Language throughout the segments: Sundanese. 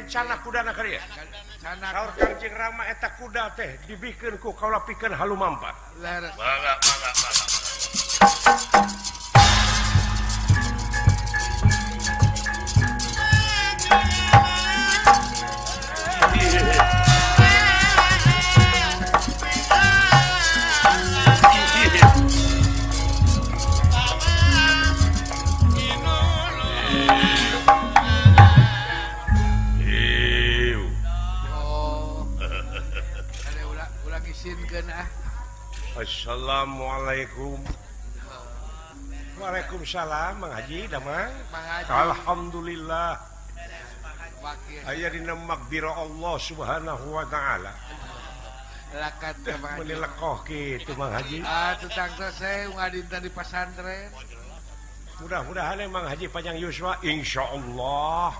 canak kudana kali ya. Saur Kangjeng Rama eta kuda teh dibikeun ku kaula pikeun halumampa. Mangga. Assalamualaikum. Waalaikumsalam Mang Haji damang. Alhamdulillah. Aya dina maghfirah Allah Subhanahu wa taala. Lakat Mang Haji. Menilekoh kitu Mang Haji. Tutang saya ngadinten di pesantren. Mudah-mudahan Mang Haji panjang yuswa insyaallah.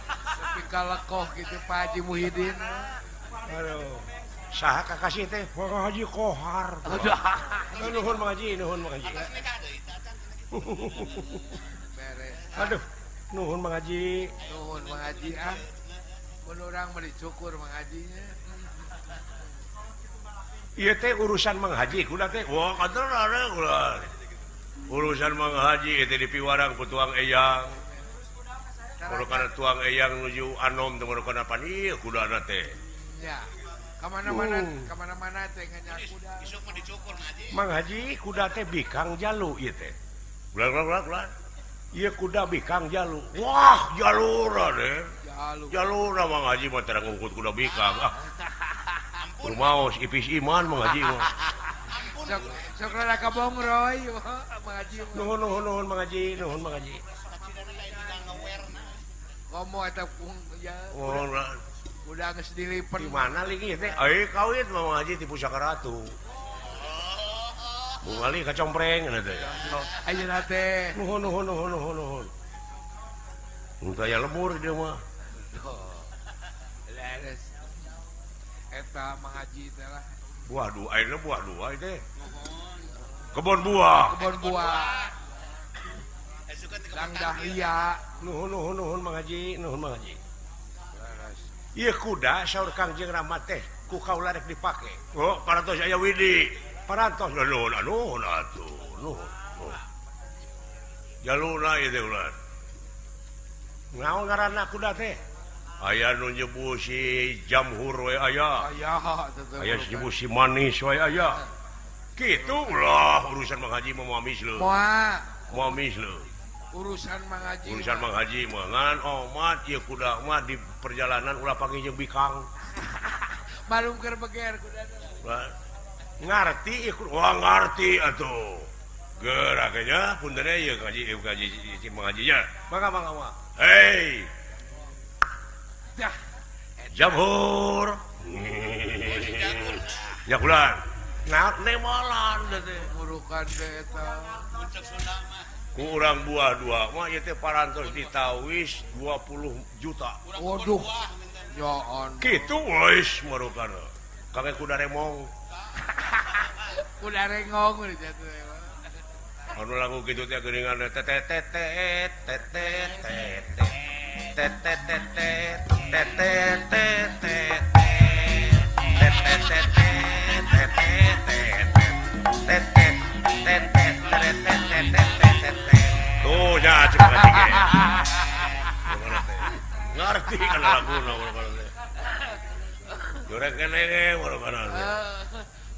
Tapi kalekoh gitu Pak Haji Muhyiddin. Aduh. Saha kakasih teh Mang Haji Kohar. Nuhun Mang Haji, nuhun Mang Haji. Beres. Aduh, nuhun Mang Haji. Nuhun Mang Haji ah. Mun urang mah dicukur Mang Hajinya. Ieu teh urusan Mang Haji kuda teh. Wah, kaderana kuda. Urusan Mang Haji teh dipiwarang ku tuang eyang. Kudu kana tuang eyang nuju anom teh kudu kana pan ieu kudana teh. Ya. Kemana-mana teh nganya kuda. Isuk mah dicukur Haji. Mang Haji kuda teh bikang jalu ieu teh. Ulah. Ieu kuda bikang jalu. Wah, jalura deh. Jalura Mang Haji mah teu ngungkut kuda bikang. Ampun. Rumaos ipis iman Mang Haji mah. Sok rada kabong roy Mang Haji. Nuhun Mang Haji, nuhun Mang Haji. Komo eta ya. Oh, Udah geus dilipen. Di mana lagi teh? Kawin Mang Haji ti Pusaka Ratu. Bungali kacompreng eta teh. Ayeuna teh. Nuhun. Untuk aya lemur dia mah. Leres. Eta Mang Haji teh lah. Buah dua, ayeuna buah dua teh. Kebon buah. Lang dahlia. Nuhun Mang Haji, nuhun Mang Haji. Ieu kuda saur Kangjeng Rama teh ku kaula rek dipake. Oh, parantos aya widi. Parantos nuhun atuh. Nuhun. Jaluna ieu teh ulah. Naon ngaranna kuda teh? Aya nu nyebu si Jamhur we aya. Aya si nyebu si Manis we aya. Kitu ulah urusan Mang Haji mah moamis leuh. Moamis leuh. Urusan Mang Haji mah ngan omat ieu kuda mah di perjalanan ulah panggil jeung bikang. Malum keur beger kuda. Ngarti wah ngarti atuh. Geraknya punten ieu Haji Mang Haji nya. Mangga. Hei. Jamhur. Ya kulan. Naon nemolan teh. Ngurukan eta. Muncul Sunda mah. Ku urang buah dua mah ieu teh parantos ditawis 20 juta. Waduh. Ya on. Kitu wis marukana. Kage kuda remong. Kuda rengong di jatuh. Anu lagu kitu teh geuningan tuh ya cek ngerti kan laguna jorek kene marukana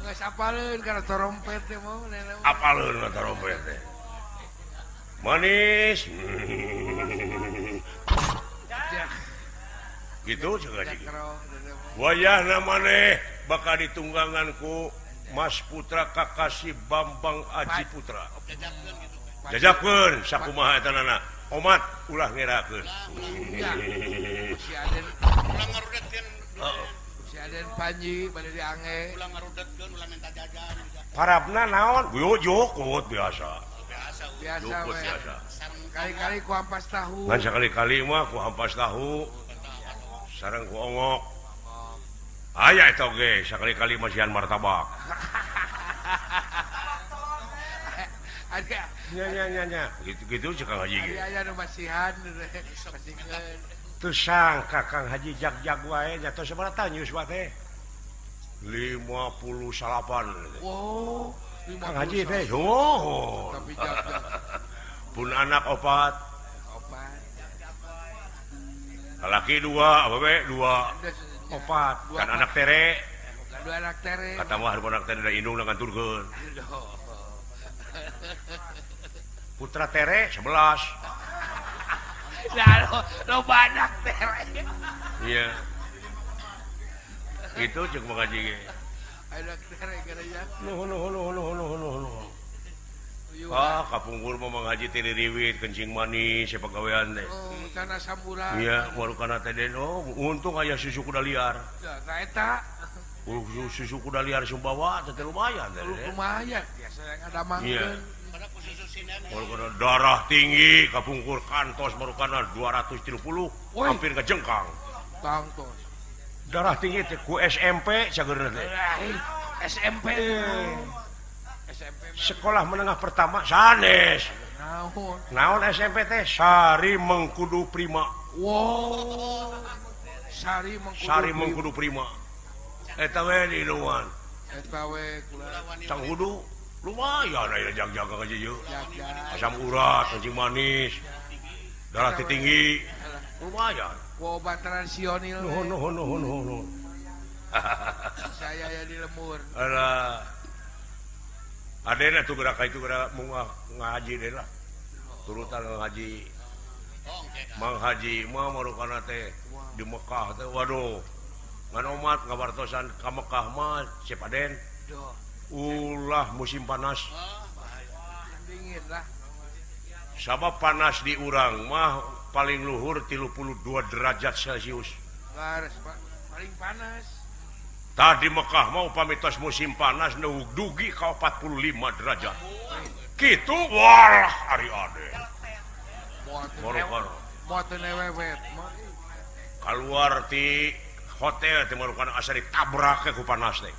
Geus apaleun kana trompet teh mah. Apaleun kana trompet teh. Manis. Gitu cenah cik. Wayahna maneh bakal ditunggangan ku Mas Putra Kakasi Bambang Aji Putra. Jajakeun sakumaha eta nana. Omat ulah ngerakeun. Si Aden Ulah ngarudetkeun. si Aden Panji bade diange. Ulah ngarudetkeun, ulah minta jajan. Parabna naon? Jukut biasa. Biasa Jukut we. biasa. Kali-kali ku ampas tahu. Ngan sakali-kali mah ku ampas tahu. Sareng ku ongok. Aya eta oge sakali-kali masihan martabak. Ada Nya. Gitu cek Kang Haji. aya nu masihan masihkeun. Tusang Kakang Haji jag-jag wae jatuh seberapa nyus teh 58. Wow, Kang Haji teh tapi jag-jag pun anak opat laki 2 awewe 2 opat kan anak tere dua anak tere kata mah anak tere da indung nganturkeun putra tere 11 lo banyak tere iya itu cek mengaji anak tere gara-gara nuh kapungkur mah mengaji teh riwit kencing manis sepagawean teh tanah samburan iya baru kana teh untung aya susu kuda liar nah eta susu kuda liar Sumbawa teh lumayan teh lumayan biasa yang ada mangkeun pada khusus sini baru kana darah tinggi kapungkur kantos baru kana 230 hampir kejengkang kantos darah tinggi teh ku SMP sageurna teh SMP sekolah menengah pertama sanes naon SMP teh Sari Mengkudu Prima wow Sari Mengkudu Prima eta we di luan eta we kula Cang Hudu lumayan aya jag-jag ka jieu asam urat kencing manis darah tinggi lumayan obat tradisional nuhun saya ya di lemur alah adena tuh gerak itu gerak mau ngaji deh lah turutan ngaji mang haji mah marukana teh di Mekah teh waduh ngan omat ngabartosan ka Mekah mah Cepaden ulah musim panas dingin lah sabab panas di urang mah paling luhur 32 derajat Celcius garis Pak paling panas tadi Mekah mau pamitos musim panas dugi ka 45 derajat. Kitu walah ari ade. Moat newewet. Keluar ti hotel teh marukan asa ditabrak ku panas teh.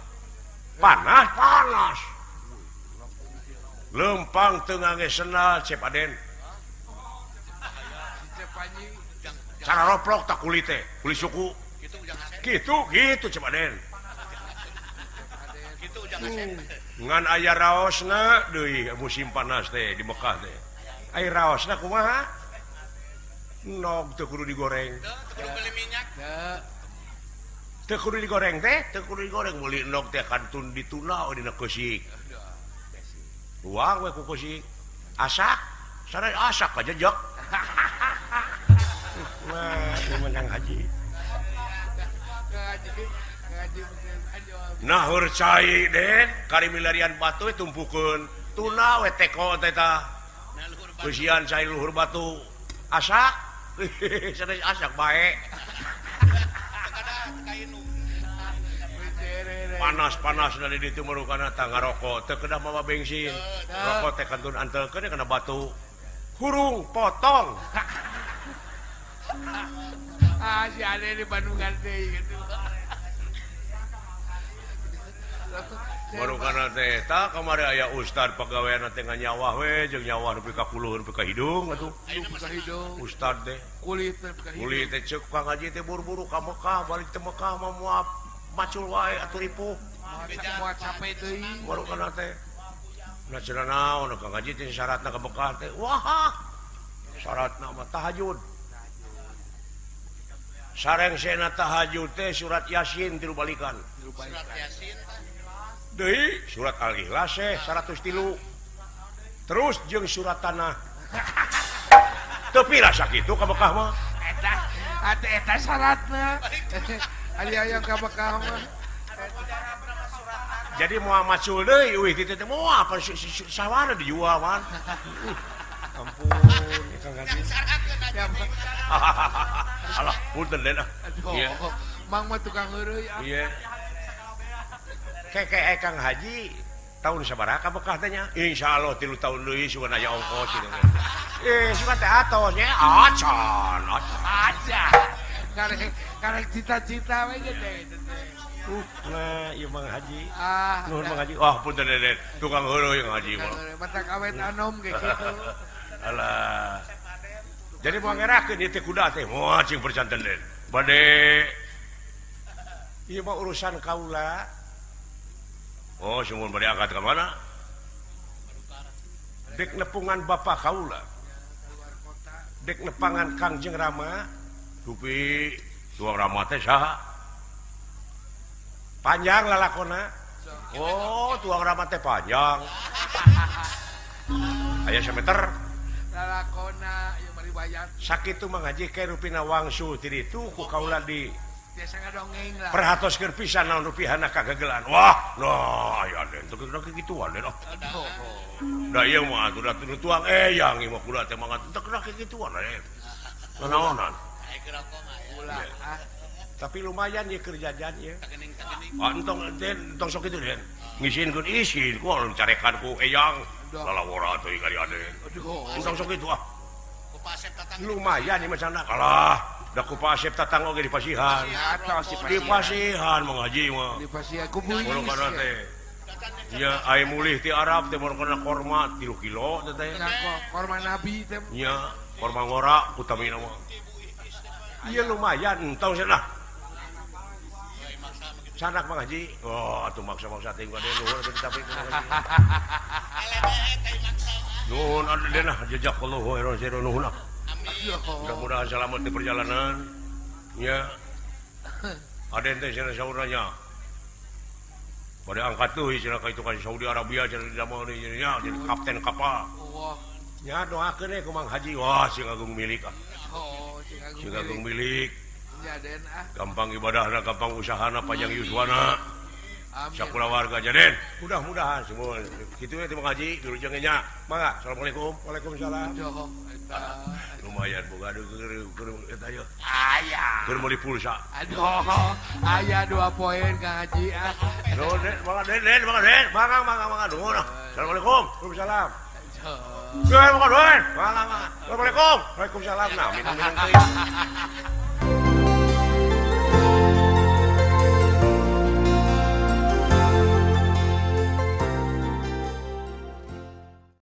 Panas. Lempang teu ngangesena Cepaden. Cara roplok tak kulit teh, kulit suku. Gitu Cepaden. Ngan aya raosna deui musim panas teh di Mekah teh. Aya raosna kumaha? Nog teu kudu digoreng. Teu beli minyak. Teu kudu digoreng teh, teu kudu digoreng meuli nog teh kantun dituna dina keusik. Luang we ku keusik. Asak, sareng asak ka jejeg. Wah, ini menang haji. Nah cai den kari milarian batu tumpukeun tuna we teko teh keusian cai luhur batu asak sanes asak bae panas dari ditu marukana tang ngarokok teu kedah mawa bensin rokok teh kantun antelkeun kana batu hurung potong si ade di Bandungan teh gitu baru karena teh tak kamari aya ustad pagawean teh nyawa we jeung nyawa nepi ka kuluhur nepi ka hidung atuh ustad teh kulit teh ceuk Kang Haji teh buru-buru ka Mekah balik teh Mekah mah moal macul wae atuh ripuh moal capek teuing baru karena teh na cenah naon Kang Haji teh syaratna ka Mekah teh wah syaratna mah tahajud sareng sena tahajud teh surat Yasin 3 balikan Surat Yasin deui surat Al-Ikhlas 103 terus jeung surat Tanah teu pira sakitu ka Mekah mah eta syaratna aya ka Mekah mah jadi moal macul deui euy kitu teh moal apa sawana dijual man ampun Kang Haji alah punten den iya mang mah tukang heureuy iya kayak Kang Haji tahun sabaraha ka Mekah teh nya insyaallah 3 tahun deui sugan aya ongkos kitu sugan teh atos nya acan karek cita-cita we gede itu teh nah ieu Mang Haji nuhun ya. Mang Haji wah punten den tukang heureuy Kang Haji mah matak awet anom ge kitu alah Jadi mau ngerakeun ieu teh kuda teh moal cing percanten den. Bade ieu mah urusan kaula. Oh, sumuhun bade angkat ka mana? Dek nepungan bapak kaula. Dek nepangan Kangjeng Rama. Dupi tuang Rama teh saha? Panjang lalakona. Oh, tuang Rama teh panjang. Aya sameter. Lalakona ieu mari bayar. Sakitu mah ngaji ke rupina wangsul ti ditu ku kaula di Biasa ngadongeng lah. perhatoskeun pisan naon rupihana kagagelan. Wah, nah aya den teu kira kituan den. Da ieu mah atuh da tuang eyang ieu mah kuda teh mah teu kira kituan den. Nanaonan. Ulah Tapi lumayan ya kerjaan ya. Entong sok itu den. Ngisinkeun isin ku carekan ku eyang. Lalawara atuh kali aden. Entong sok itu ah. Lumayan ya macana kalah. Da ku Pak Asep tatang oge di Pasihan. Di Pasihan mengaji mah. di Pasihan ku buis. Moro kana teh. Ya ai mulih ti Arab teh moro kana korma 3 kilo teh. Korma Nabi teh. Ya, korma ngora utamina mah. Iya lumayan, entong cenah. Sanak Mang Haji. Oh, atuh maksa-maksa teh gua deh nuhun tapi nuhun ada deh nah jazakallahu khairan sira nuhun. Mudah-mudahan selamat di perjalanan. Ya. Ada ente cenah sauranya. Pada angkat tuh cenah ka itu ka Saudi Arabia cenah di zaman ieu nya jadi kapten kapal. Ya doakeun we ku Mang Haji. Wah, sing agung milik ah. Oh, Sing agung milik. Ya den ah. Gampang ibadahna, gampang usahana, panjang yuswana. Sakula warga jaden. Mudah-mudahan semua. Kitu we teh Mang Haji, wilujeng nya. Mangga, assalamualaikum. Waalaikumsalam. Lumayan boga keur eta ye. Aya. Keur meuli pulsa. Aduh, aya 2 poin Kang Haji ah. Nuhun den, mangga den, mangga den. Mangga nuhun. Assalamualaikum. Waalaikumsalam. Mangga nuhun. Mangga. Assalamualaikum. Waalaikumsalam. Nah, minum-minum teuing.